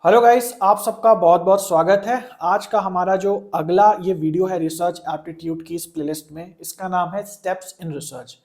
Hello guys, आप सबका बहुत बहुत स्वागत है। आज का हमारा जो अगला ये वीडियो है रिसर्च एप्टीट्यूड की इस प्लेलिस्ट में, इसका नाम है स्टेप्स इन रिसर्च।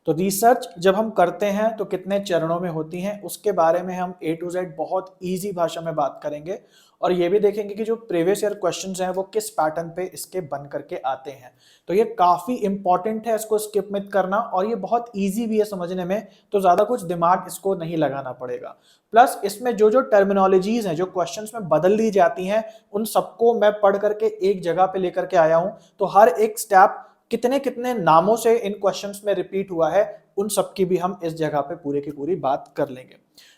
तो रिसर्च जब हम करते हैं तो कितने चरणों में होती हैं उसके बारे में हम ए टू जेड बहुत इजी भाषा में बात करेंगे और ये भी देखेंगे कि जो प्रीवियस ईयर क्वेश्चंस हैं वो किस पैटर्न पे इसके बन करके आते हैं। तो ये काफी इंपॉर्टेंट है, इसको स्किप मत करना और ये बहुत इजी भी है समझने में, तो ज्यादा कुछ दिमाग इसको नहीं लगाना पड़ेगा। प्लस इसमें जो जो टर्मिनोलॉजीज हैं जो क्वेश्चंस में बदल दी जाती हैं उन सबको मैं पढ़ करके एक जगह पे लेकर के आया हूं। तो हर एक स्टेप कितने कितने नामों से इन क्वेश्चंस में रिपीट हुआ है उन सब की भी हम इस जगह पे पूरे की पूरी बात कर लेंगे।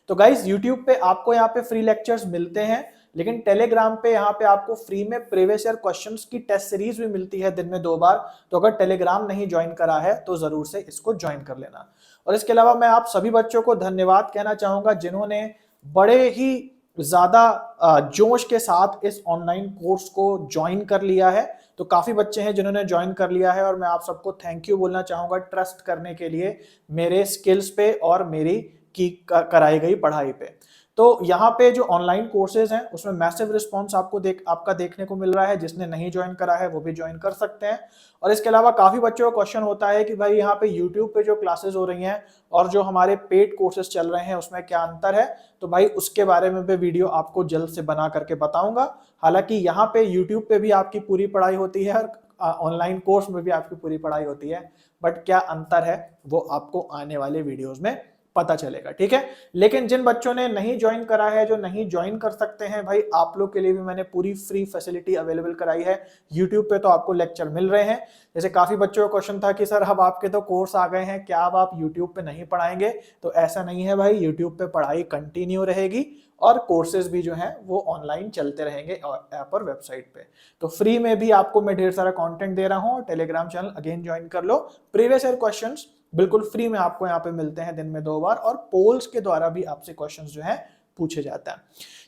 तो गाइज यूट्यूब पे आपको यहाँ पे फ्री लेक्चर्स मिलते हैं, लेकिन टेलीग्राम पे यहाँ पे आपको फ्री में प्रीवियस ईयर क्वेश्चंस की टेस्ट सीरीज भी मिलती है दिन में 2 बार। तो अगर टेलीग्राम नहीं ज्वाइन करा है तो जरूर से इसको ज्वाइन कर लेना। और इसके अलावा मैं आप सभी बच्चों को धन्यवाद कहना चाहूंगा जिन्होंने बड़े ही ज्यादा जोश के साथ इस ऑनलाइन कोर्स को ज्वाइन कर लिया है। तो काफी बच्चे हैं जिन्होंने ज्वाइन कर लिया है और मैं आप सबको थैंक यू बोलना चाहूंगा ट्रस्ट करने के लिए मेरे स्किल्स पे और मेरी की कराई गई पढ़ाई पे। तो यहाँ पे जो ऑनलाइन कोर्सेज हैं उसमें मैसिव रिस्पांस आपका देखने को मिल रहा है। जिसने नहीं ज्वाइन करा है वो भी ज्वाइन कर सकते हैं। और इसके अलावा काफी बच्चों का क्वेश्चन होता है कि भाई यहाँ पे यूट्यूब पे जो क्लासेस हो रही हैं और जो हमारे पेड कोर्सेज चल रहे हैं उसमें क्या अंतर है। तो भाई उसके बारे में भी वीडियो आपको जल्द से बना करके बताऊंगा। हालांकि यहाँ पे यूट्यूब पे भी आपकी पूरी पढ़ाई होती है और ऑनलाइन कोर्स में भी आपकी पूरी पढ़ाई होती है, बट क्या अंतर है वो आपको आने वाले वीडियोस में पता चलेगा, ठीक है। लेकिन जिन बच्चों ने नहीं ज्वाइन करा है, जो नहीं ज्वाइन कर सकते हैं, भाई आप लोग के लिए भी मैंने पूरी फ्री फैसिलिटी अवेलेबल कराई है। यूट्यूब पे तो आपको लेक्चर मिल रहे हैं। जैसे काफी बच्चों का क्वेश्चन था कि सर अब आपके तो कोर्स आ गए हैं, क्या अब आप यूट्यूब पे नहीं पढ़ाएंगे? तो ऐसा नहीं है भाई, यूट्यूब पे पढ़ाई कंटिन्यू रहेगी और कोर्सेज भी जो हैं वो ऑनलाइन चलते रहेंगे ऐप और वेबसाइट पे। तो फ्री में भी आपको मैं ढेर सारा कंटेंट दे रहा हूँ। टेलीग्राम चैनल अगेन ज्वाइन कर लो। प्रीवियस ईयर क्वेश्चंस बिल्कुल फ्री में आपको यहाँ पे मिलते हैं दिन में 2 बार और पोल्स के द्वारा भी आपसे क्वेश्चंस जो है पूछे जाते हैं,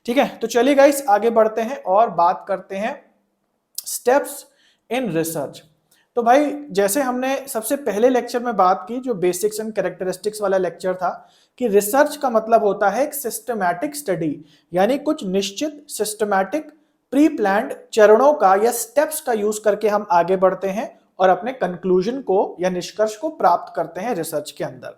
ठीक है। तो चलिए गाइस आगे बढ़ते हैं और बात करते हैं स्टेप्स इन रिसर्च। तो भाई जैसे हमने सबसे पहले लेक्चर में बात की, जो बेसिक्स एंड कैरेक्टरिस्टिक्स वाला लेक्चर था, कि रिसर्च का मतलब होता है एक सिस्टमैटिक स्टडी, यानी कुछ निश्चित सिस्टमैटिक प्री प्लान्ड चरणों का या स्टेप्स का यूज करके हम आगे बढ़ते हैं और अपने कंक्लूजन को या निष्कर्ष को प्राप्त करते हैं रिसर्च के अंदर।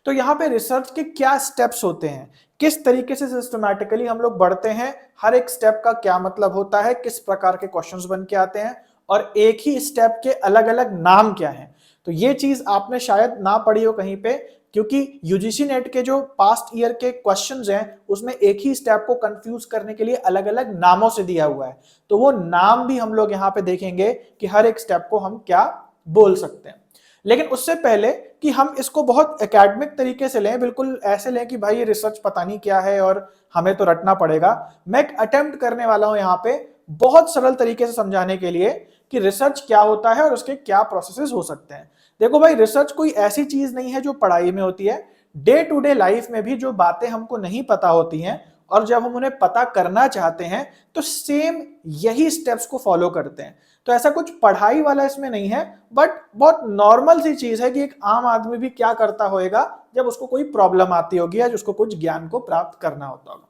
तो यहाँ पे रिसर्च के क्या स्टेप्स होते हैं, किस तरीके से सिस्टमैटिकली हम लोग बढ़ते हैं, हर एक स्टेप का क्या मतलब होता है, किस प्रकार के क्वेश्चंस बन के आते हैं और एक ही स्टेप के अलग अलग नाम क्या हैं। तो ये चीज आपने शायद ना पढ़ी हो कहीं पे, क्योंकि यूजीसी नेट के जो पास्ट ईयर के क्वेश्चंस हैं उसमें एक ही स्टेप को कंफ्यूज करने के लिए अलग अलग नामों से दिया हुआ है। तो वो नाम भी हम लोग यहाँ पे देखेंगे कि हर एक स्टेप को हम क्या बोल सकते हैं। लेकिन उससे पहले कि हम इसको बहुत एकेडमिक तरीके से लें, बिल्कुल ऐसे लें कि भाई ये रिसर्च पता नहीं क्या है और हमें तो रटना पड़ेगा, मैं एक अटेम्प्ट करने वाला हूं यहाँ पे बहुत सरल तरीके से समझाने के लिए कि रिसर्च क्या होता है और उसके क्या प्रोसेसेस हो सकते हैं। देखो भाई, रिसर्च कोई ऐसी चीज नहीं है जो पढ़ाई में होती है। डे टू डे लाइफ में भी जो बातें हमको नहीं पता होती हैं और जब हम उन्हें पता करना चाहते हैं तो सेम यही स्टेप्स को फॉलो करते हैं। तो ऐसा कुछ पढ़ाई वाला इसमें नहीं है, बट बहुत नॉर्मल सी चीज है कि एक आम आदमी भी क्या करता होगा जब उसको कोई प्रॉब्लम आती होगी या उसको कुछ ज्ञान को प्राप्त करना होता होगा।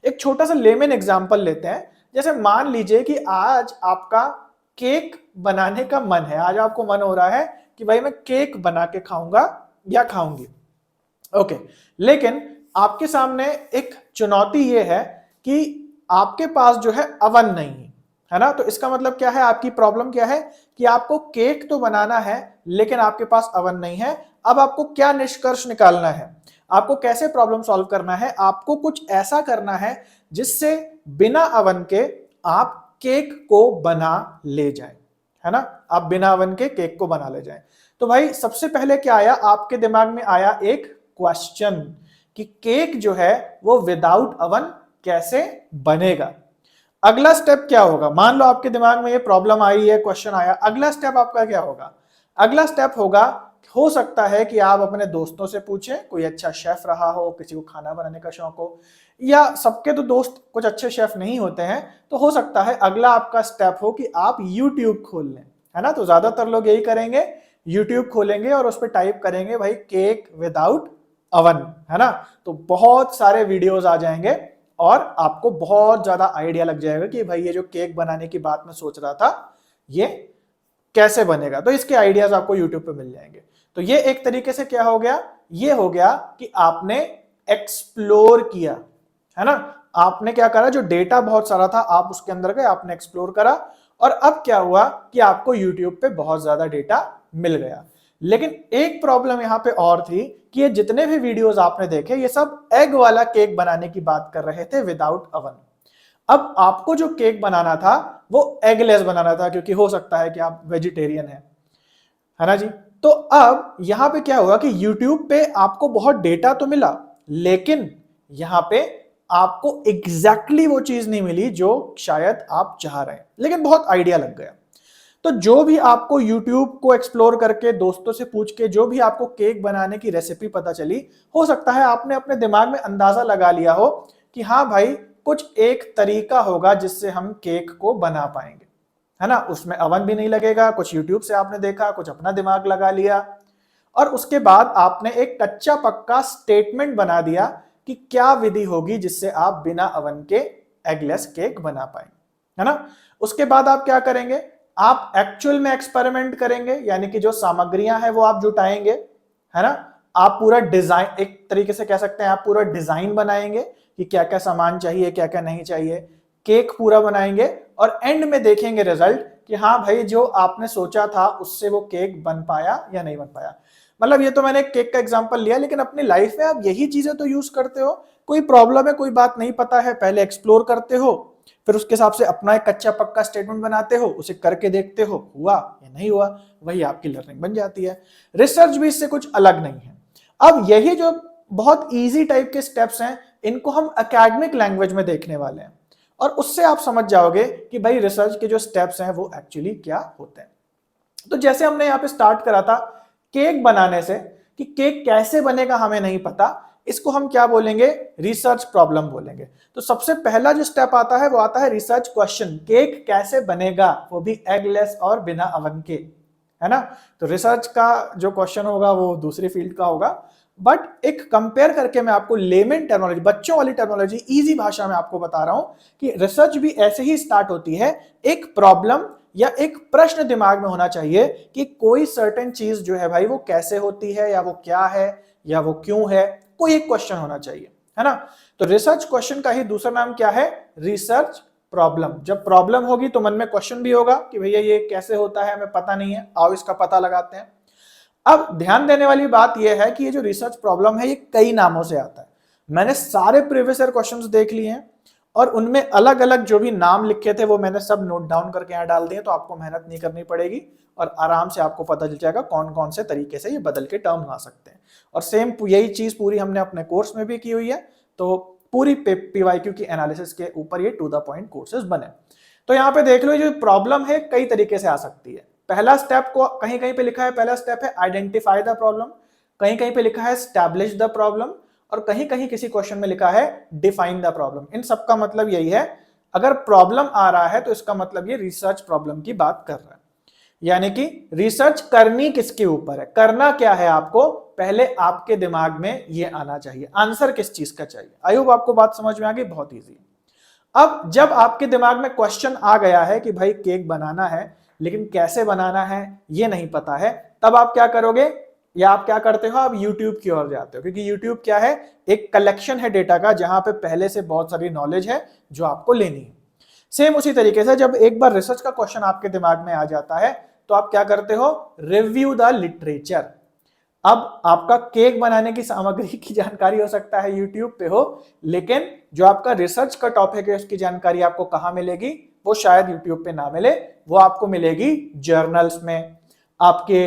एक छोटा सा लेमन एग्जांपल लेते हैं। जैसे मान लीजिए कि आज आपका केक बनाने का मन है, आज आपको मन हो रहा है कि भाई मैं केक बना के खाऊंगा या खाऊंगी, ओके। लेकिन आपके सामने एक चुनौती ये है कि आपके पास जो है अवन नहीं है ना। तो इसका मतलब क्या है, आपकी प्रॉब्लम क्या है कि आपको केक तो बनाना है लेकिन आपके पास अवन नहीं है। अब आपको क्या निष्कर्ष निकालना है, आपको कैसे प्रॉब्लम सॉल्व करना है, आपको कुछ ऐसा करना है जिससे बिना अवन के आप केक को बना ले जाएं, है ना। आप बिना अवन के केक को बना ले जाएं। तो भाई सबसे पहले क्या आया आपके दिमाग में, आया एक क्वेश्चन कि केक जो है वो विदाउट अवन कैसे बनेगा। अगला स्टेप क्या होगा, मान लो आपके दिमाग में ये प्रॉब्लम आई है, क्वेश्चन आया, अगला स्टेप आपका क्या होगा? अगला स्टेप होगा, हो सकता है कि आप अपने दोस्तों से पूछें, कोई अच्छा शेफ रहा हो, किसी को खाना बनाने का शौक हो, या सबके तो दोस्त कुछ अच्छे शेफ नहीं होते हैं, तो हो सकता है अगला आपका स्टेप हो कि आप YouTube खोल लें, है ना। तो ज्यादातर लोग यही करेंगे, YouTube खोलेंगे और उस पर टाइप करेंगे भाई केक विदाउट अवन, है ना। तो बहुत सारे वीडियोस आ जाएंगे और आपको बहुत ज्यादा आइडिया लग जाएगा कि भाई ये जो केक बनाने की बात मैं सोच रहा था ये कैसे बनेगा। तो इसके आइडियाज आपको यूट्यूब पे मिल जाएंगे। तो ये एक तरीके से क्या हो गया, ये हो गया कि आपने एक्सप्लोर किया, है ना। आपने क्या करा, जो डेटा बहुत सारा था आप उसके अंदर गए, आपने एक्सप्लोर करा, और अब क्या हुआ कि आपको यूट्यूब पे बहुत ज्यादा डेटा मिल गया। लेकिन एक प्रॉब्लम यहां पे और थी कि ये जितने भी वीडियोस आपने देखे ये सब एग वाला केक बनाने की बात कर रहे थे विदाउट अवन। अब आपको जो केक बनाना था वो एगलेस बनाना था, क्योंकि हो सकता है कि आप वेजिटेरियन है ना जी। तो अब यहां पे क्या हुआ कि YouTube पे आपको बहुत डेटा तो मिला, लेकिन यहां पे आपको एग्जैक्टली वो चीज नहीं मिली जो शायद आप चाह रहे हैं, लेकिन बहुत आइडिया लग गया। तो जो भी आपको YouTube को एक्सप्लोर करके, दोस्तों से पूछ के जो भी आपको केक बनाने की रेसिपी पता चली, हो सकता है आपने अपने दिमाग में अंदाजा लगा लिया हो कि हाँ भाई कुछ एक तरीका होगा जिससे हम केक को बना पाएंगे, है ना। उसमें अवन भी नहीं लगेगा, कुछ YouTube से आपने देखा, कुछ अपना दिमाग लगा लिया, और उसके बाद आपने एक कच्चा पक्का स्टेटमेंट बना दिया कि क्या विधि होगी जिससे आप बिना अवन के एगलेस केक बना पाएंगे, है ना। उसके बाद आप क्या करेंगे, आप एक्चुअल में एक्सपेरिमेंट करेंगे, यानी कि जो सामग्रियां हैं वो आप जुटाएंगे, है ना। आप पूरा डिजाइन, एक तरीके से कह सकते हैं आप पूरा डिजाइन बनाएंगे कि क्या क्या सामान चाहिए, क्या क्या नहीं चाहिए, केक पूरा बनाएंगे, और एंड में देखेंगे रिजल्ट कि हाँ भाई जो आपने सोचा था उससे वो केक बन पाया या नहीं बन पाया। मतलब ये तो मैंने केक का एग्जांपल लिया, लेकिन अपनी लाइफ में आप यही चीजें तो यूज करते हो। कोई प्रॉब्लम है, कोई बात नहीं पता है, पहले एक्सप्लोर करते हो, फिर उसके हिसाब से अपना एक कच्चा पक्का स्टेटमेंट बनाते हो, उसे करके देखते हो हुआ या नहीं हुआ, वही आपकी लर्निंग बन जाती है। रिसर्च भी इससे कुछ अलग नहीं है। अब यही जो बहुत इजी टाइप के स्टेप्स हैं इनको हम एकेडमिक लैंग्वेज में देखने वाले हैं, और उससे आप समझ जाओगे कि भाई रिसर्च के जो स्टेप्स हैं वो एक्चुअली क्या होते हैं। तो जैसे हमने यहाँ पे स्टार्ट करा था केक बनाने से, कि केक कैसे बनेगा हमें नहीं पता, इसको हम क्या बोलेंगे, रिसर्च प्रॉब्लम बोलेंगे। तो सबसे पहला जो स्टेप आता है वो आता है रिसर्च क्वेश्चन, केक कैसे बनेगा, वो भी एगलेस और बिना अवन के, है ना। तो रिसर्च का जो क्वेश्चन होगा वो दूसरी फील्ड का होगा, बट एक कंपेयर करके मैं आपको लेमन टर्मिनोलॉजी, बच्चों वाली टर्मिनोलॉजी, इजी भाषा में आपको बता रहा हूं कि रिसर्च भी ऐसे ही स्टार्ट होती है। एक प्रॉब्लम या एक प्रश्न दिमाग में होना चाहिए कि कोई सर्टेन चीज जो है भाई वो कैसे होती है, या वो क्या है, या वो क्यों है, कोई एक क्वेश्चन होना चाहिए, है ना। तो रिसर्च क्वेश्चन का ही दूसरा नाम क्या है, रिसर्च प्रॉब्लम। जब प्रॉब्लम होगी तो मन में क्वेश्चन भी होगा कि भैया ये कैसे होता है, हमें पता नहीं है, आओ इसका पता लगाते हैं। अब ध्यान देने वाली बात यह है कि ये जो रिसर्च प्रॉब्लम है ये कई नामों से आता है। मैंने सारे प्रीवियस ईयर क्वेश्चंस देख लिए हैं, और उनमें अलग अलग जो भी नाम लिखे थे वो मैंने सब नोट डाउन करके यहाँ डाल दिए, तो आपको मेहनत नहीं करनी पड़ेगी और आराम से आपको पता चल जाएगा कौन कौन से तरीके से ये बदल के टर्म आ सकते हैं। और सेम यही चीज पूरी हमने अपने कोर्स में भी की हुई है, तो पूरी पीवाईक्यू की एनालिसिस के ऊपर ये टू द पॉइंट कोर्सेज बने। तो यहाँ पे देख लो, जो प्रॉब्लम है कई तरीके से आ सकती है। पहला स्टेप को कहीं कहीं पे लिखा है, पहला स्टेप है आइडेंटिफाई द प्रॉब्लम, कहीं कहीं पे लिखा है स्टैब्लिश द प्रॉब्लम, और कहीं कहीं किसी क्वेश्चन में लिखा है डिफाइन द प्रॉब्लम। इन सब का मतलब यही है, अगर प्रॉब्लम आ रहा है तो इसका मतलब ये रिसर्च प्रॉब्लम की बात कर रहा है, यानी कि रिसर्च करनी किसके ऊपर है, करना क्या है आपको, पहले आपके दिमाग में ये आना चाहिए, आंसर किस चीज का चाहिए। आई होप आपको बात समझ में आ गई, बहुत इजी है। अब जब आपके दिमाग में क्वेश्चन आ गया है कि भाई केक बनाना है लेकिन कैसे बनाना है ये नहीं पता है, तब आप क्या करोगे, या आप क्या करते हो, आप YouTube की ओर जाते हो, क्योंकि YouTube क्या है, एक कलेक्शन है डेटा का, जहां पे पहले से बहुत सारी नॉलेज है जो आपको लेनी है। सेम उसी तरीके से जब एक बार रिसर्च का क्वेश्चन आपके दिमाग में आ जाता है तो आप क्या करते हो, रिव्यू द लिटरेचर। अब आपका केक बनाने की सामग्री की जानकारी हो सकता है YouTube पे हो, लेकिन जो आपका रिसर्च का टॉपिक है उसकी जानकारी आपको कहां मिलेगी, वो शायद YouTube पे ना मिले, वो आपको मिलेगी जर्नल्स में, आपके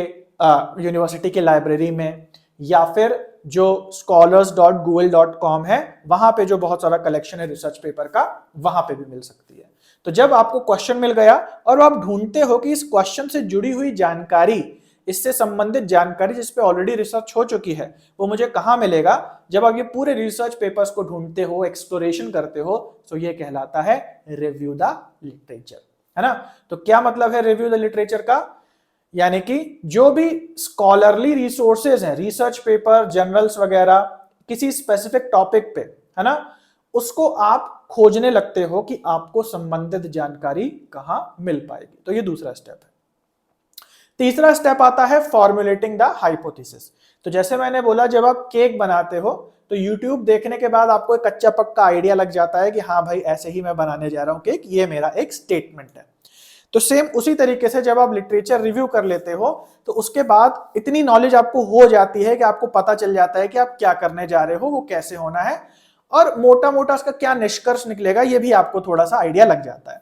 यूनिवर्सिटी की लाइब्रेरी में, या फिर जो scholars.google.com है वहां पे जो बहुत सारा कलेक्शन है रिसर्च पेपर का, वहां पे भी मिल सकती है। तो जब आपको क्वेश्चन मिल गया और आप ढूंढते हो कि इस क्वेश्चन से जुड़ी हुई जानकारी, इससे संबंधित जानकारी जिस पे ऑलरेडी रिसर्च हो चुकी है, वो मुझे कहां मिलेगा, जब आप ये पूरे रिसर्च पेपर्स को ढूंढते हो, एक्सप्लोरेशन करते हो, तो ये कहलाता है रिव्यू द लिटरेचर, है ना। तो क्या मतलब है रिव्यू द लिटरेचर का, यानी कि जो भी स्कॉलरली रिसोर्सेज हैं, रिसर्च पेपर, जर्नल्स वगैरह, किसी स्पेसिफिक टॉपिक पे, है ना, उसको आप खोजने लगते हो कि आपको संबंधित जानकारी कहां मिल पाएगी। तो ये दूसरा स्टेप है। तीसरा स्टेप आता है फॉर्मुलेटिंग द हाइपोथेसिस। तो जैसे मैंने बोला, जब आप केक बनाते हो तो YouTube देखने के बाद आपको एक कच्चा पक्का आइडिया लग जाता है कि हाँ भाई ऐसे ही मैं बनाने जा रहा हूं केक, ये मेरा एक स्टेटमेंट है। तो सेम उसी तरीके से जब आप लिटरेचर रिव्यू कर लेते हो तो उसके बाद इतनी नॉलेज आपको हो जाती है कि आपको पता चल जाता है कि आप क्या करने जा रहे हो, वो कैसे होना है, और मोटा मोटा उसका क्या निष्कर्ष निकलेगा ये भी आपको थोड़ा सा आइडिया लग जाता है।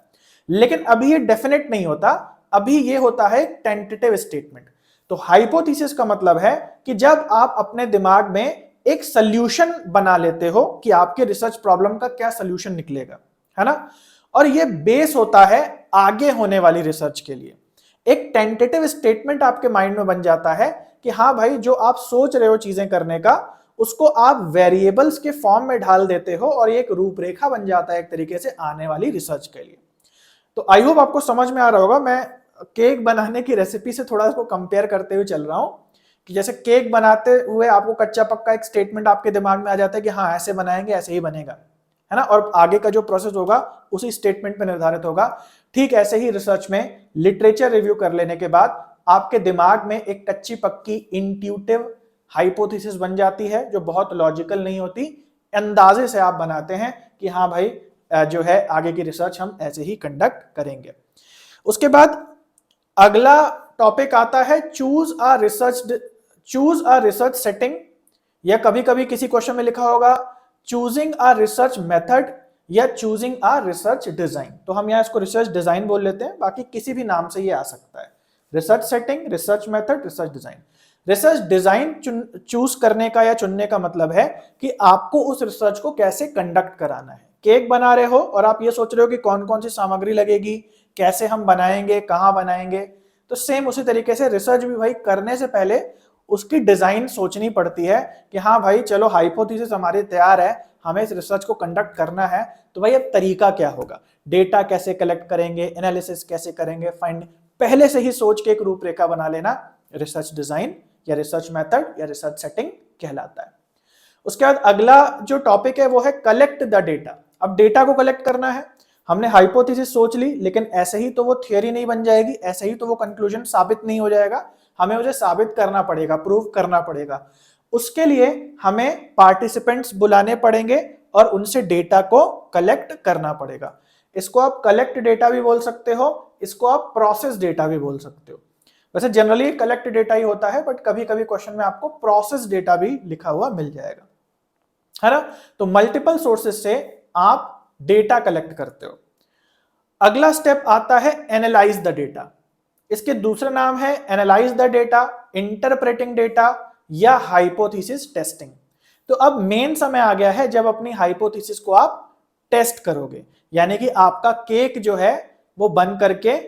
लेकिन अभी ये डेफिनेट नहीं होता, अभी ये होता है टेंटेटिव स्टेटमेंट। तो हाइपोथेसिस का मतलब है कि जब आप अपने दिमाग में एक सॉल्यूशन बना लेते हो कि आपके रिसर्च प्रॉब्लम का क्या सॉल्यूशन निकलेगा, है ना, और ये बेस होता है आगे होने वाली रिसर्च के लिए। एक टेंटेटिव स्टेटमेंट आपके माइंड में बन जाता है कि हाँ भाई जो आप सोच रहे हो चीजें करने का, उसको आप वेरिएबल्स के फॉर्म में ढाल देते हो और ये एक रूपरेखा बन जाता है एक तरीके से आने वाली रिसर्च के लिए। तो आई होप आपको समझ में आ रहा होगा। मैं केक बनाने की रेसिपी से थोड़ा इसको कंपेयर करते हुए चल रहा हूं कि जैसे केक बनाते हुए आपको कच्चा पक्का एक स्टेटमेंट आपके दिमाग में आ जाता है कि हाँ ऐसे बनाएंगे ऐसे ही बनेगा, है ना, और आगे का जो प्रोसेस होगा उसी स्टेटमेंट पे निर्धारित होगा। ठीक ऐसे ही रिसर्च में लिटरेचर रिव्यू कर लेने के बाद आपके दिमाग में एक कच्ची पक्की इंट्यूटिव हाइपोथेसिस बन जाती है जो बहुत लॉजिकल नहीं होती, अंदाजे से आप बनाते हैं कि हाँ भाई जो है आगे की रिसर्च हम ऐसे ही कंडक्ट करेंगे। उसके बाद अगला टॉपिक आता है चूज अ रिसर्च सेटिंग, या कभी कभी किसी क्वेश्चन में लिखा होगा चूजिंग अ रिसर्च मेथड या चूजिंग अ रिसर्च डिजाइन। तो हम यहाँ इसको रिसर्च डिजाइन बोल लेते हैं, बाकी किसी भी नाम से ये आ सकता है। Research setting, research method, research design. Research design choose करने का या चुनने का मतलब है कि आपको उस रिसर्च को कैसे कंडक्ट कराना है। केक बना रहे हो और आप ये सोच रहे हो कि कौन कौन सी सामग्री लगेगी, कैसे हम बनाएंगे, कहाँ बनाएंगे, तो सेम उसी तरीके से रिसर्च भी भाई करने से पहले उसकी डिजाइन सोचनी पड़ती है कि हाँ भाई चलो हाइपोथेसिस हमारी तैयार है, हमें इस रिसर्च को कंडक्ट करना है, तो भाई अब तरीका क्या होगा, डेटा कैसे कलेक्ट करेंगे, एनालिसिस कैसे करेंगे, फाइंड, पहले से ही सोच के एक रूपरेखा बना लेना रिसर्च डिजाइन या रिसर्च मेथड या रिसर्च सेटिंग कहलाता है। उसके बाद अगला जो टॉपिक है वो है कलेक्ट द डेटा। अब डेटा को कलेक्ट करना है। हमने हाइपोथेसिस सोच ली, लेकिन ऐसे ही तो वो थियरी नहीं बन जाएगी, ऐसे ही तो वो कंक्लूजन साबित नहीं हो जाएगा, हमें उसे साबित करना पड़ेगा, प्रूव करना पड़ेगा। उसके लिए हमें पार्टिसिपेंट्स बुलाने पड़ेंगे और उनसे डेटा को कलेक्ट करना पड़ेगा। इसको आप कलेक्ट डेटा भी बोल सकते हो, इसको आप प्रोसेस डेटा भी बोल सकते हो। वैसे जनरली कलेक्ट डेटा ही होता है, बट कभी कभी क्वेश्चन में आपको प्रोसेस डेटा भी लिखा हुआ मिल जाएगा, है ना। तो मल्टीपल सोर्सेस से आप डेटा कलेक्ट करते हो। अगला स्टेप आता है एनालाइज द डेटा। इसके दूसरा नाम है analyse the data, interpreting data या हाइपोथेसिस टेस्टिंग। तो अब मेन समय आ गया है जब अपनी हाइपोथेसिस को आप टेस्ट करोगे, यानी कि आपका केक जो है वो बन करके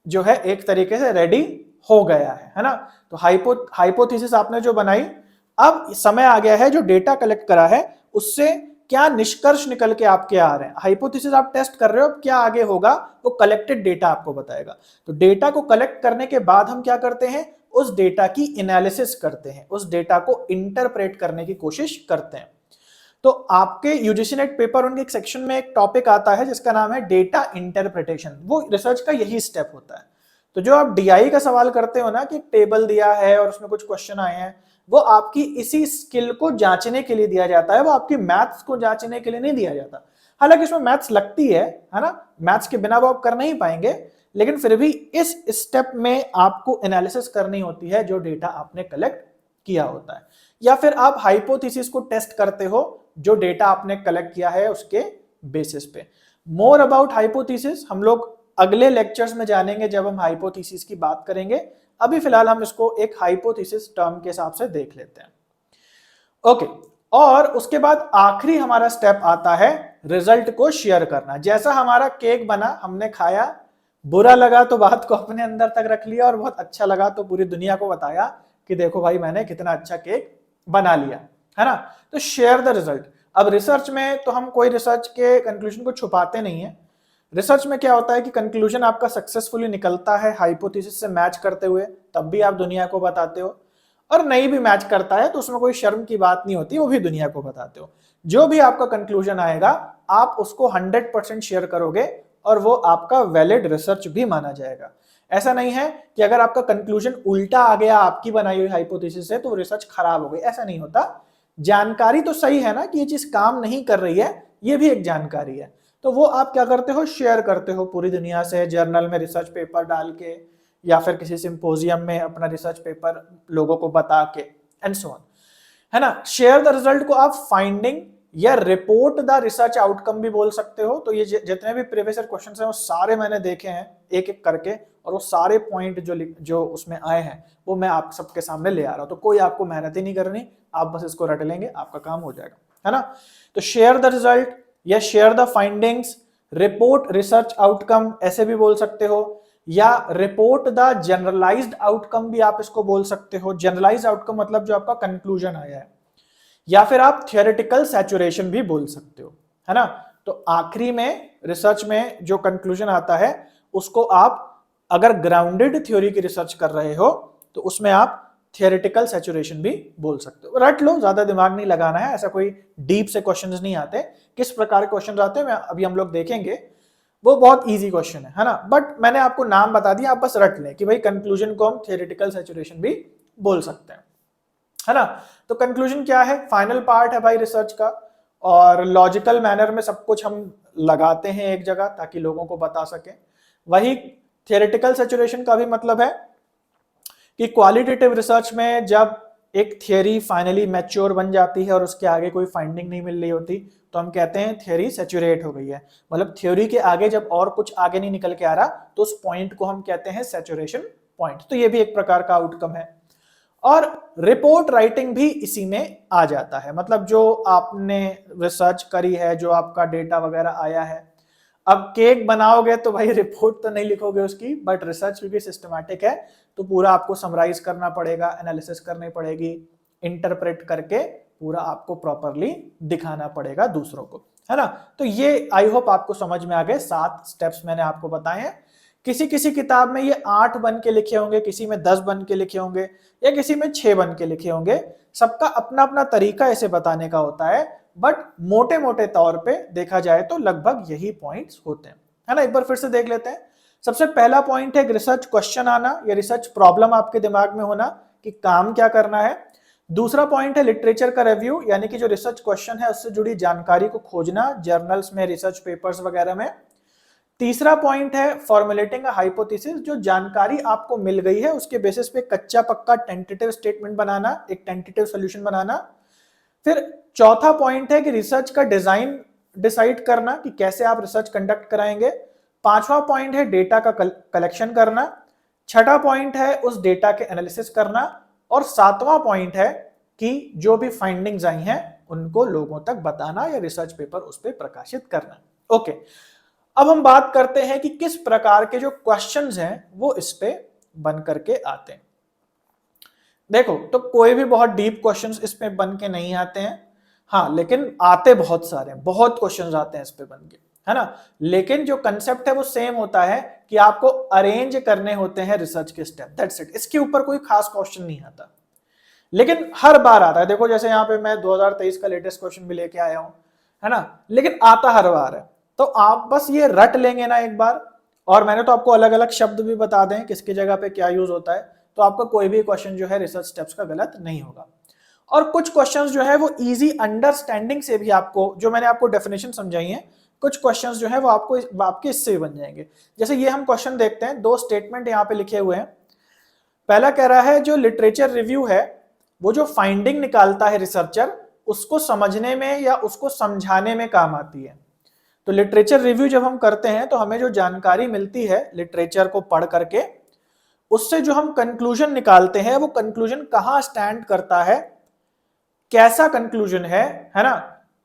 जो है एक तरीके से रेडी हो गया है ना। तो हाइपोथेसिस आपने जो बनाई, अब समय आ गया है जो डेटा कलेक्ट करा है उससे क्या निष्कर्ष निकल के आपके आ रहे हैं। हाइपोथेसिस आप टेस्ट कर रहे हो, अब क्या आगे होगा वो कलेक्टेड डेटा आपको बताएगा। तो डेटा को कलेक्ट करने के बाद हम क्या करते हैं, उस डेटा की एनालिसिस करते हैं, उस डेटा को इंटरप्रेट करने की कोशिश करते हैं। तो आपके यूजीसी नेट पेपर उनके एक सेक्शन में एक टॉपिक आता है जिसका नाम है डेटा इंटरप्रिटेशन। वो रिसर्च का यही स्टेप होता है। तो जो आप डीआई का सवाल करते हो ना कि टेबल दिया है और उसमें कुछ क्वेश्चन आए हैं, वो आपकी इसी स्किल को जांचने के लिए दिया जाता है, वो आपकी मैथ्स को जांचने के लिए नहीं दिया जाता। हालांकि इसमें मैथ्स लगती है ना, मैथ्स के बिना वो आप कर नहीं पाएंगे, लेकिन फिर भी इस स्टेप में आपको एनालिसिस करनी होती है जो डेटा आपने कलेक्ट किया होता है, या फिर आप हाइपोथेसिस को टेस्ट करते हो जो डेटा आपने कलेक्ट किया है उसके बेसिस पे। मोर अबाउट हाइपोथेसिस हम लोग अगले लेक्चर्स में जानेंगे जब हम हाइपोथेसिस की बात करेंगे। अभी फिलहाल हम इसको एक हाइपोथेसिस टर्म के हिसाब से देख लेते हैं। ओके, और उसके बाद आखिरी हमारा स्टेप आता है रिजल्ट को शेयर करना। जैसा हमारा केक बना, हमने खाया, बुरा लगा तो बात को अपने अंदर तक रख लिया, और बहुत अच्छा लगा तो पूरी दुनिया को बताया कि देखो भाई मैंने कितना अच्छा केक बना लिया, है ना। तो शेयर द रिजल्ट। अब रिसर्च में तो हम कोई रिसर्च के कंक्लूजन को छुपाते नहीं है। रिसर्च में क्या होता है कि कंक्लूजन आपका सक्सेसफुली निकलता है हाइपोथेसिस से मैच करते हुए, तब भी आप दुनिया को बताते हो, और नहीं भी मैच करता है तो उसमें कोई शर्म की बात नहीं होती, वो भी दुनिया को बताते हो। जो भी आपका कंक्लूजन आएगा आप उसको 100% शेयर करोगे और वो आपका वैलिड रिसर्च भी माना जाएगा। ऐसा नहीं है कि अगर आपका कंक्लूजन उल्टा आ गया आपकी बनाई हुई हाइपोथेसिस से तो रिसर्च खराब हो गई, ऐसा नहीं होता। जानकारी तो सही है ना कि ये चीज काम नहीं कर रही है, ये भी एक जानकारी है, तो वो आप क्या करते हो, शेयर करते हो पूरी दुनिया से, जर्नल में रिसर्च पेपर डाल के या फिर किसी सिंपोजियम में अपना रिसर्च पेपर लोगों को बता के एंड सो ऑन, है ना। शेयर द रिजल्ट को आप फाइंडिंग या रिपोर्ट द रिसर्च आउटकम भी बोल सकते हो। तो ये जितने भी प्रीवियस ईयर क्वेश्चंस हैं वो सारे मैंने देखे हैं एक एक करके, और वो सारे पॉइंट जो उसमें आए हैं वो मैं आप सबके सामने ले आ रहा हूं। तो कोई आपको मेहनत ही नहीं करनी, आप बस इसको रट लेंगे, आपका काम हो जाएगा, है ना। तो शेयर द रिजल्ट या share the findings, report research outcome ऐसे भी बोल सकते हो, या रिपोर्ट द जनरलाइज्ड आउटकम भी आप इसको बोल सकते हो। जनरलाइज्ड आउटकम मतलब जो आपका कंक्लूजन आया है, या फिर आप थियोरेटिकल सैचुरेशन भी बोल सकते हो, है ना। तो आखिरी में रिसर्च में जो कंक्लूजन आता है उसको आप अगर ग्राउंडेड थ्योरी की रिसर्च कर रहे हो तो उसमें आप थियोरेटिकल सैचुरेशन भी बोल सकते हो। रट लो, ज्यादा दिमाग नहीं लगाना है, ऐसा कोई डीप से क्वेश्चंस नहीं आते। किस प्रकार के क्वेश्चंस आते हैं अभी हम लोग देखेंगे, वो बहुत इजी क्वेश्चन है ना। बट मैंने आपको नाम बता दिया, आप बस रट लें कि भाई कंक्लूजन को हम थियोरेटिकल सैचुरेशन भी बोल सकते हैं, है ना। तो कंक्लूजन क्या है, फाइनल पार्ट है भाई रिसर्च का, और लॉजिकल मैनर में सब कुछ हम लगाते हैं एक जगह ताकि लोगों को बता सके। वही थियोरेटिकल सैचुरेशन का भी मतलब है कि क्वालिटेटिव रिसर्च में जब एक थियरी फाइनली मैच्योर बन जाती है और उसके आगे कोई फाइंडिंग नहीं मिल रही होती तो हम कहते हैं थियरी सैचुरेट हो गई है। मतलब थ्योरी के आगे जब और कुछ आगे नहीं निकल के आ रहा तो उस पॉइंट को हम कहते हैं सैचुरेशन पॉइंट। तो ये भी एक प्रकार का आउटकम है। और रिपोर्ट राइटिंग भी इसी में आ जाता है, मतलब जो आपने रिसर्च करी है, जो आपका डेटा वगैरह आया है। अब केक बनाओगे तो भाई रिपोर्ट तो नहीं लिखोगे उसकी, बट रिसर्च क्योंकि सिस्टमैटिक है तो पूरा आपको समराइज करना पड़ेगा, एनालिसिस करनी पड़ेगी, इंटरप्रेट करके पूरा आपको प्रॉपरली दिखाना पड़ेगा दूसरों को, है ना। तो ये आई होप आपको समझ में आ गए। 7 स्टेप्स मैंने आपको बताए हैं। किसी किसी किताब में ये 8 बन के लिखे होंगे, किसी में 10 बन के लिखे होंगे, या किसी में 6 बन के लिखे होंगे। सबका अपना अपना तरीका इसे बताने का होता है, बट मोटे मोटे तौर पे देखा जाए तो लगभग यही पॉइंट्स होते हैं, है ना। एक बार फिर से देख लेते हैं। सबसे पहला पॉइंट है रिसर्च क्वेश्चन आना या रिसर्च प्रॉब्लम आपके दिमाग में होना कि काम क्या करना है। दूसरा पॉइंट है लिटरेचर का रिव्यू, यानी कि जो रिसर्च क्वेश्चन है उससे जुड़ी जानकारी को खोजना जर्नल्स में, रिसर्च पेपर्स वगैरह में। तीसरा पॉइंट है फॉर्मुलेटिंग अ हाइपोथेसिस, जो जानकारी आपको मिल गई है उसके बेसिस पे कच्चा पक्का टेंटेटिव स्टेटमेंट बनाना, एक टेंटेटिव सॉल्यूशन बनाना। फिर चौथा पॉइंट है कि रिसर्च का डिजाइन डिसाइड करना कि कैसे आप रिसर्च कंडक्ट कराएंगे। पांचवा पॉइंट है डेटा का कलेक्शन करना। छठा पॉइंट है उस डेटा के एनालिसिस करना। और सातवां पॉइंट है कि जो भी फाइंडिंग्स आई हैं उनको लोगों तक बताना या रिसर्च पेपर उस पर प्रकाशित करना। ओके, अब हम बात करते हैं कि किस प्रकार के जो क्वेश्चंस हैं वो इस पे बन करके आते हैं। देखो, तो कोई भी बहुत डीप क्वेश्चंस इस पे बन के नहीं आते हैं, हाँ, लेकिन आते बहुत सारे हैं, बहुत क्वेश्चंस आते हैं इस पे बन के, है ना। लेकिन जो कंसेप्ट है वो सेम होता है कि आपको अरेंज करने होते हैं रिसर्च के स्टेप, दैट्स इट। इसके ऊपर कोई खास क्वेश्चन नहीं आता, लेकिन हर बार आता है। देखो जैसे यहाँ पे मैं 2023 का लेटेस्ट क्वेश्चन भी लेके आया हूं, है ना, लेकिन आता हर बार है। तो आप बस ये रट लेंगे ना एक बार, और मैंने तो आपको अलग अलग शब्द भी बता दें किसकी जगह पे क्या यूज होता है, तो आपका कोई भी क्वेश्चन जो है रिसर्च स्टेप्स का गलत नहीं होगा। और कुछ क्वेश्चंस जो है वो इजी अंडरस्टैंडिंग से भी आपको, जो मैंने आपको डेफिनेशन समझाई है, कुछ क्वेश्चंस जो है वो आपके इससे भी बन जाएंगे। जैसे ये हम क्वेश्चन देखते हैं, 2 स्टेटमेंट यहाँ पे लिखे हुए हैं। पहला कह रहा है जो लिटरेचर रिव्यू है वो जो फाइंडिंग निकालता है रिसर्चर, उसको समझने में या उसको समझाने में काम आती है। तो लिटरेचर रिव्यू जब हम करते हैं तो हमें जो जानकारी मिलती है लिटरेचर को पढ़ करके, उससे जो हम कंक्लूजन निकालते हैं वो कंक्लूजन कहां स्टैंड करता है, कैसा कंक्लूजन है ना,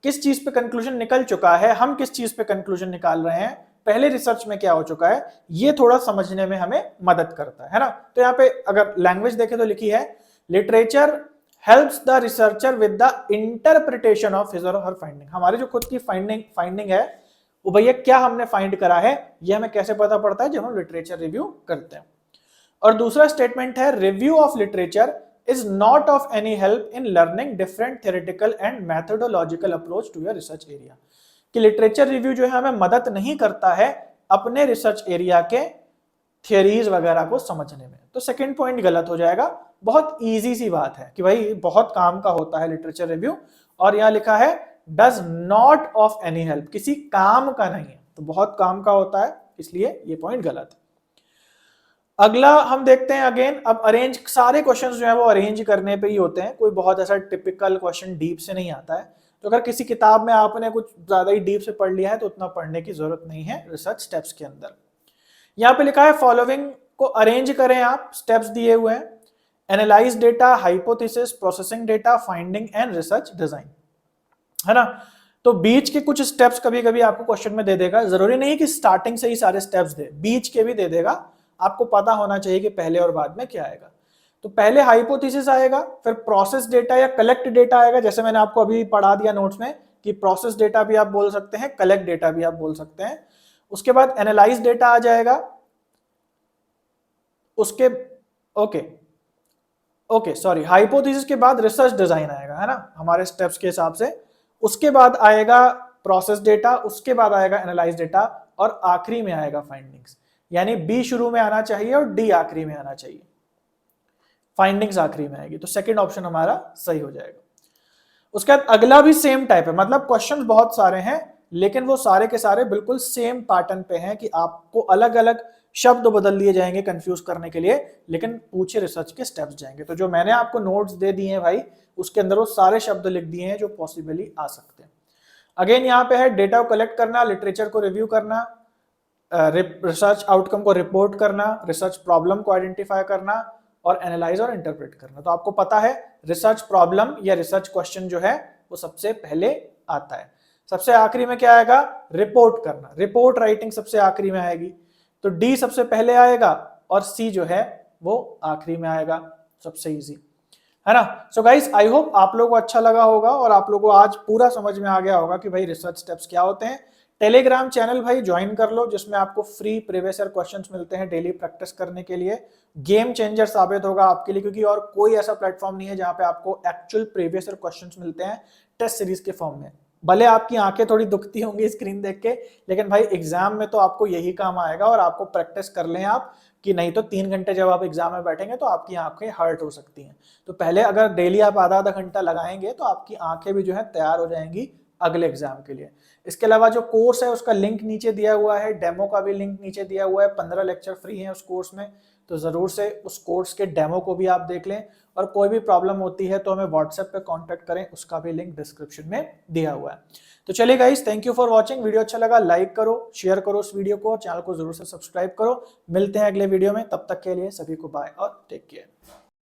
किस चीज पे कंक्लूजन निकल चुका है, हम किस चीज पे कंक्लूजन निकाल रहे हैं, पहले रिसर्च में क्या हो चुका है, ये थोड़ा समझने में हमें मदद करता है ना। तो यहाँ पे अगर लैंग्वेज देखें तो लिखी है literature helps the researcher with the interpretation of his और हर फाइंडिंग। हमारी जो खुद की फाइंडिंग है वो भैया क्या हमने फाइंड करा है, ये हमें कैसे पता पड़ता है, जब हम लिटरेचर रिव्यू करते हैं। और दूसरा स्टेटमेंट है review of literature is not of any help in learning different theoretical and methodological approach to your research area. कि लिटरेचर रिव्यू जो है हमें मदद नहीं करता है अपने रिसर्च एरिया के थियरीज वगैरह को समझने में। तो सेकंड पॉइंट गलत हो जाएगा। बहुत इजी सी बात है कि भाई बहुत काम का होता है लिटरेचर रिव्यू, और यहां लिखा है does not of any help, किसी काम का नहीं है, तो बहुत काम का होता है, इसलिए ये पॉइंट गलत है। अगला हम देखते हैं अगेन, अब अरेंज, सारे क्वेश्चंस जो है वो अरेंज करने पे ही होते हैं, कोई बहुत ऐसा टिपिकल क्वेश्चन डीप से नहीं आता है। तो अगर किसी किताब में आपने कुछ ज्यादा ही डीप से पढ़ लिया है तो उतना पढ़ने की जरूरत नहीं है रिसर्च स्टेप्स के अंदर। यहाँ पे लिखा है फॉलोइंग को अरेंज करें आप, स्टेप्स दिए हुए हैं, analyse data, hypothesis, processing data, finding and research design, है ना। तो बीच के कुछ स्टेप्स कभी कभी आपको क्वेश्चन में दे देगा, जरूरी नहीं कि स्टार्टिंग से ही सारे स्टेप्स दे, बीच के भी दे देगा, आपको पता होना चाहिए कि पहले और बाद में क्या आएगा। तो पहले हाइपोथेसिस आएगा, फिर प्रोसेस डेटा या कलेक्ट डेटा आएगा, जैसे मैंने आपको अभी पढ़ा दिया नोट्स में कि प्रोसेस डेटा भी आप बोल सकते हैं, कलेक्ट डेटा भी आप बोल सकते हैं। उसके बाद एनालाइज डेटा आ जाएगा, उसके सॉरी हाइपोथेसिस के बाद रिसर्च डिजाइन आएगा, है ना, हमारे स्टेप्स के हिसाब से। उसके बाद आएगा प्रोसेस डेटा, उसके बाद आएगा एनालाइज डेटा, और आखिरी में आएगा फाइंडिंग्स। यानी बी शुरू में आना चाहिए और डी आखिरी में आना चाहिए, फाइंडिंग्स आखिरी में आएगी। तो सेकंड ऑप्शन हमारा सही हो जाएगा। उसके बाद अगला भी सेम टाइप है, मतलब क्वेश्चंस बहुत सारे हैं लेकिन वो सारे के सारे बिल्कुल सेम पैटर्न पे हैं कि आपको अलग अलग शब्द बदल दिए जाएंगे कंफ्यूज करने के लिए, लेकिन पूछे रिसर्च के स्टेप्स जाएंगे। तो जो मैंने आपको नोट्स दे दिए हैं भाई, उसके अंदर वो सारे शब्द लिख दिए हैं जो पॉसिबली आ सकते हैं। अगेन यहाँ पे है डेटा को कलेक्ट करना, लिटरेचर को रिव्यू करना, रिसर्च आउटकम को रिपोर्ट करना, रिसर्च प्रॉब्लम को आइडेंटिफाई करना, और एनालाइज और इंटरप्रेट करना। तो आपको पता है रिसर्च प्रॉब्लम या रिसर्च क्वेश्चन जो है वो सबसे पहले आता है। सबसे आखिरी में क्या आएगा? रिपोर्ट करना, रिपोर्ट राइटिंग सबसे आखिरी में आएगी। तो डी सबसे पहले आएगा और सी जो है वो आखिरी में आएगा, सबसे इजी, है ना। सो गाइस, आई होप आप लोगों को अच्छा लगा होगा और आप लोगों को आज पूरा समझ में आ गया होगा कि भाई रिसर्च स्टेप्स क्या होते हैं। टेलीग्राम चैनल भाई ज्वाइन कर लो, जिसमें आपको फ्री प्रीवियस ईयर क्वेश्चंस मिलते हैं डेली प्रैक्टिस करने के लिए। गेम चेंजर साबित होगा आपके लिए, क्योंकि और कोई ऐसा प्लेटफॉर्म नहीं है जहां पे आपको एक्चुअल प्रीवियस ईयर क्वेश्चंस मिलते हैं टेस्ट सीरीज के फॉर्म में। भले आपकी आंखें थोड़ी दुखती होंगी स्क्रीन देख के, लेकिन भाई एग्जाम में तो आपको यही काम आएगा। और आपको प्रैक्टिस कर लें आप, कि नहीं तो 3 घंटे जब आप एग्जाम में बैठेंगे तो आपकी आंखें हर्ट हो सकती हैं। तो पहले अगर डेली आप आधा आधा घंटा लगाएंगे तो आपकी आंखें भी जो है तैयार हो जाएंगी अगले एग्जाम के लिए। इसके अलावा जो कोर्स है उसका लिंक नीचे दिया हुआ है, डेमो का भी लिंक नीचे दिया हुआ है, 15 लेक्चर फ्री हैं उस कोर्स में। तो जरूर से उस कोर्स के डेमो को भी आप देख लें, और कोई भी प्रॉब्लम होती है तो हमें व्हाट्सएप पे कांटेक्ट करें, उसका भी लिंक डिस्क्रिप्शन में दिया हुआ है। तो चलिए guys, thank you for watching. Video अच्छा लगा लाइक करो, शेयर करो इस वीडियो को, चैनल को जरूर से सब्सक्राइब करो। मिलते हैं अगले वीडियो में, तब तक के लिए सभी को बाय और टेक केयर।